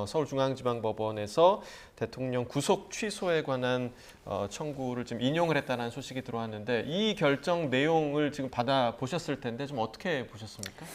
서울중앙지방법원에서 대통령 구속 취소에 관한 청구를 지금 인용을 했다는 소식이 들어왔는데 이 결정 내용을 지금 받아 보셨을 텐데 좀 어떻게 보셨습니까?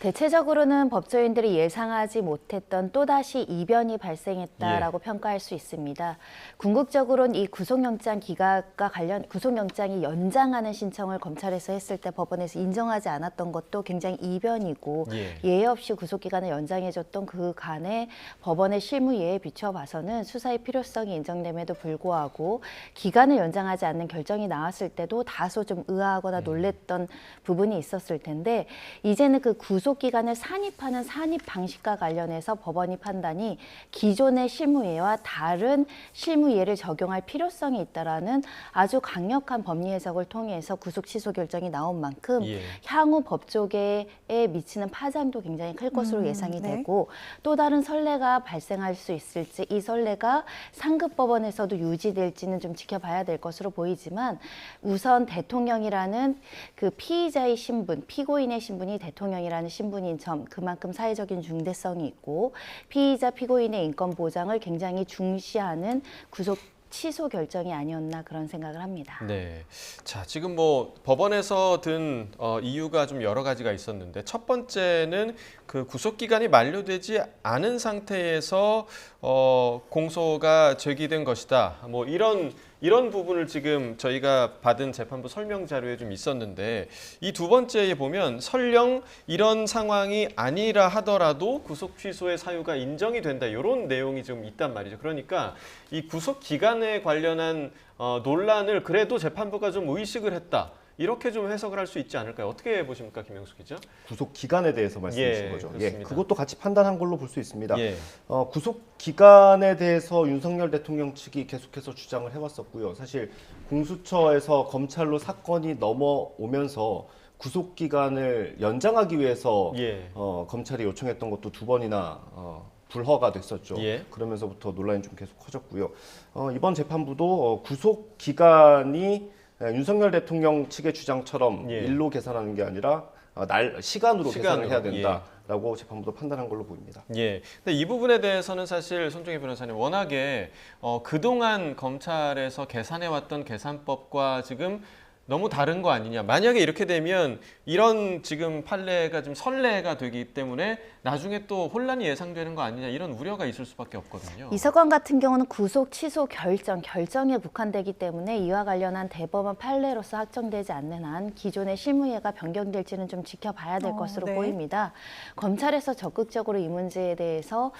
대체적으로는 법조인들이 예상하지 못했던 또다시 이변이 발생했다라고 평가할 수 있습니다. 궁극적으로는 이 구속영장 기각과 관련 구속영장이 연장하는 신청을 검찰에서 했을 때 법원에서 인정하지 않았던 것도 굉장히 이변이고 예외 없이 구속기간을 연장해줬던 그 간에 법원의 실무예에 비춰봐서는 수사의 필요성이 인정됨에도 불구하고 기간을 연장하지 않는 결정이 나왔을 때도 다소 좀 의아하거나 놀랬던 부분이 있었을 텐데 이제는 그 구속기간을 산입하는 산입 방식과 관련해서 법원이 판단이 기존의 실무예와 다른 실무예를 적용할 필요성이 있다라는 아주 강력한 법리 해석을 통해서 구속 취소 결정이 나온 만큼 향후 법조계에 미치는 파장도 굉장히 클 것으로 예상이 되고 또 다른 선례가 발생할 수 있을지 이 선례가 상급 법원에서도 유지될지는 좀 지켜봐야 될 것으로 보이지만 우선 대통령이라는 그 피의자의 신분, 피고인의 신분이 대통령이라는 신분인 점 그만큼 사회적인 중대성이 있고 피의자 피고인의 인권 보장을 굉장히 중시하는 구속 취소 결정이 아니었나 그런 생각을 합니다. 네, 자 지금 뭐 법원에서 든 이유가 좀 여러 가지가 있었는데 첫 번째는 그 구속 기간이 만료되지 않은 상태에서 공소가 제기된 것이다. 뭐 이런 부분을 지금 저희가 받은 재판부 설명 자료에 좀 있었는데 이 두 번째에 보면 설령 이런 상황이 아니라 하더라도 구속 취소의 사유가 인정이 된다. 이런 내용이 좀 있단 말이죠. 그러니까 이 구속 기간에 관련한 논란을 그래도 재판부가 좀 의식을 했다. 이렇게 좀 해석을 할 수 있지 않을까요? 어떻게 보십니까, 김영수 기자? 구속 기간에 대해서 말씀하신 거죠. 그렇습니다. 그것도 같이 판단한 걸로 볼 수 있습니다. 예. 구속 기간에 대해서 윤석열 대통령 측이 계속해서 주장을 해왔었고요. 사실 공수처에서 검찰로 사건이 넘어오면서 구속 기간을 연장하기 위해서 검찰이 요청했던 것도 두 번이나 불허가 됐었죠. 그러면서부터 논란이 좀 계속 커졌고요. 이번 재판부도 구속 기간이 윤석열 대통령 측의 주장처럼 일로 계산하는 게 아니라 시간으로 계산을 해야 된다라고 재판부도 판단한 걸로 보입니다. 근데 이 부분에 대해서는 사실 손종희 변호사님 워낙에 그동안 검찰에서 계산해왔던 계산법과 지금 너무 다른 거 아니냐. 만약에 이렇게 되면 이런 지금 판례가 좀 선례가 되기 때문에 나중에 또 혼란이 예상되는 거 아니냐 이런 우려가 있을 수밖에 없거든요. 이 사건 같은 경우는 구속 취소 결정에 국한되기 때문에 이와 관련한 대법원 판례로서 확정되지 않는 한 기존의 실무예가 변경될지는 좀 지켜봐야 될 것으로 보입니다. 검찰에서 적극적으로 이 문제에 대해서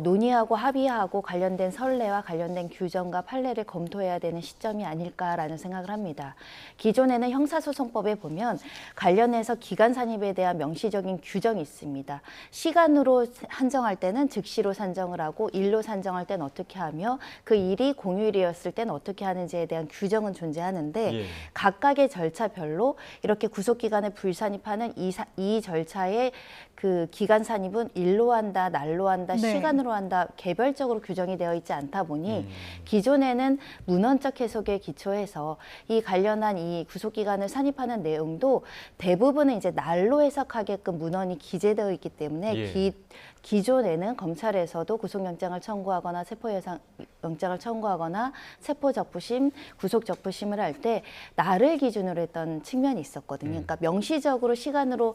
논의하고 합의하고 관련된 선례와 관련된 규정과 판례를 검토해야 되는 시점이 아닐까라는 생각을 합니다. 기존에는 형사소송법에 보면 관련해서 기간 산입에 대한 명시적인 규정이 있습니다. 시간으로 한정할 때는 즉시로 산정을 하고 일로 산정할 때는 어떻게 하며 그 일이 공휴일이었을 때는 어떻게 하는지에 대한 규정은 존재하는데 각각의 절차별로 이렇게 구속기간을 불산입하는 이 절차의 그 기간 산입은 일로 한다, 날로 한다, 시간으로 한다 개별적으로 규정이 되어 있지 않다 보니 기존에는 문헌적 해석에 기초해서 이 관련한 이 구속기간을 산입하는 내용도 대부분은 이제 날로 해석하게끔 문헌이 기재되어 있기 때문에 기존에는 검찰에서도 구속영장을 청구하거나 체포영장을 청구하거나 체포적부심, 구속적부심을 할 때 날을 기준으로 했던 측면이 있었거든요. 그러니까 명시적으로 시간으로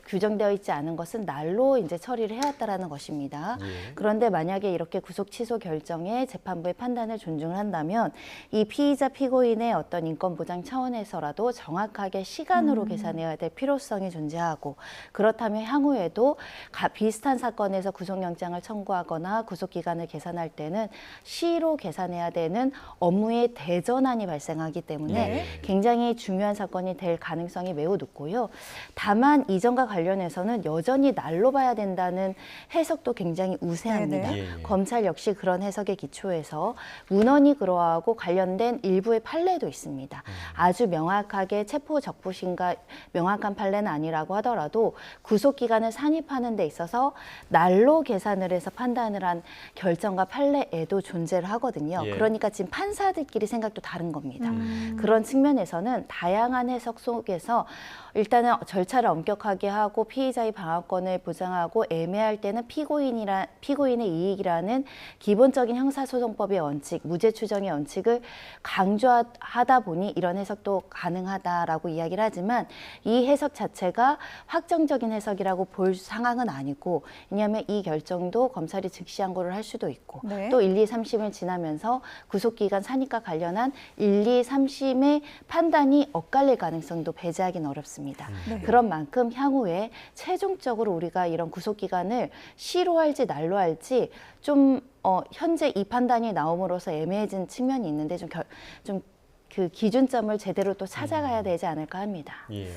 규정되어 있지 않은 것은 날로 이제 처리를 해왔다라는 것입니다. 그런데 만약에 이렇게 구속 취소 결정에 재판부의 판단을 존중을 한다면 이 피의자 피고인의 어떤 인권 보장 차원에서라도 정확하게 시간으로 계산해야 될 필요성이 존재하고 그렇다면 향후에도 비슷한 사건에서 구속영장을 청구하거나 구속기간을 계산할 때는 시로 계산해야 되는 업무의 대전환이 발생하기 때문에 굉장히 중요한 사건이 될 가능성이 매우 높고요. 다만 이전과 관련해서는 여전히 날로 봐야 된다는 해석도 굉장히 우세합니다. 검찰 역시 그런 해석에 기초해서 문헌이 그러하고 관련된 일부의 판례도 있습니다. 아주 명확하게 체포적부심과 명확한 판례는 아니라고 하더라도 구속기간을 산입하는 데 있어서 날로 계산을 해서 판단을 한 결정과 판례에도 존재를 하거든요. 예. 그러니까 지금 판사들끼리 생각도 다른 겁니다. 그런 측면에서는 다양한 해석 속에서 일단은 절차를 엄격하게 하고 피의자의 방어권을 보장하고 애매할 때는 피고인의 이익이라는 기본적인 형사소송법의 원칙, 무죄 추정의 원칙을 강조하다 보니 이런 해석도 가능하다라고 이야기를 하지만 이 해석 자체가 확정적인 해석이라고 볼 상황은 아니고, 왜냐하면 이 결정도 검찰이 즉시 항고를 할 수도 있고 네. 또 1, 2, 3심을 지나면서 구속기간 산입과 관련한 1, 2, 3심의 판단이 엇갈릴 가능성도 배제하기는 어렵습니다. 네. 그런 만큼 향후에 최종적으로 우리가 이런 구속기간을 시로 할지 날로 할지 좀 현재 이 판단이 나옴으로써 애매해진 측면이 있는데 좀 그 기준점을 제대로 또 찾아가야 되지 않을까 합니다. 예.